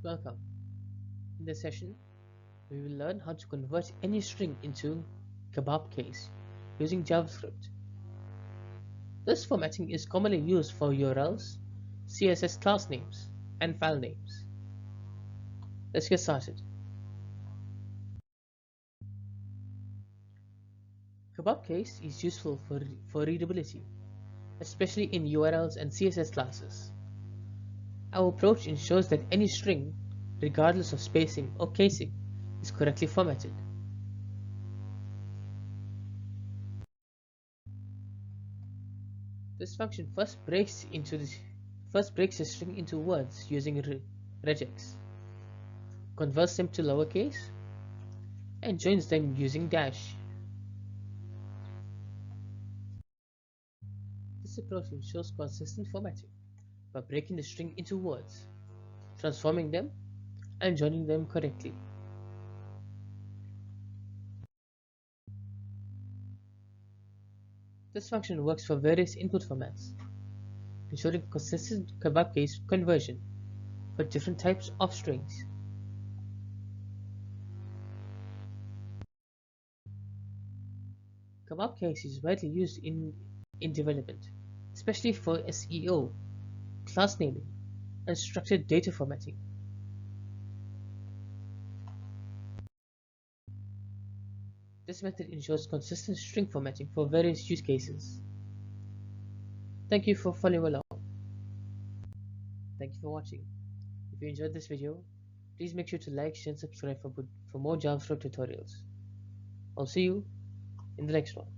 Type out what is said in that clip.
Welcome. In this session, we will learn how to convert any string into kebab-case using JavaScript. This formatting is commonly used for URLs, CSS class names, and file names. Let's get started. Kebab-case is useful for readability, especially in URLs and CSS classes. Our approach ensures that any string, regardless of spacing or casing, is correctly formatted. This function first breaks the string into words using regex, converts them to lowercase, and joins them using dash. This approach ensures consistent formatting by breaking the string into words, transforming them, and joining them correctly. This function works for various input formats, ensuring consistent kebab-case conversion for different types of strings. Kebab-case is widely used in development, especially for SEO, class naming, and structured data formatting. This method ensures consistent string formatting for various use cases. Thank you for following along. Thank you for watching. If you enjoyed this video, please make sure to like, share, and subscribe for more JavaScript tutorials. I'll see you in the next one.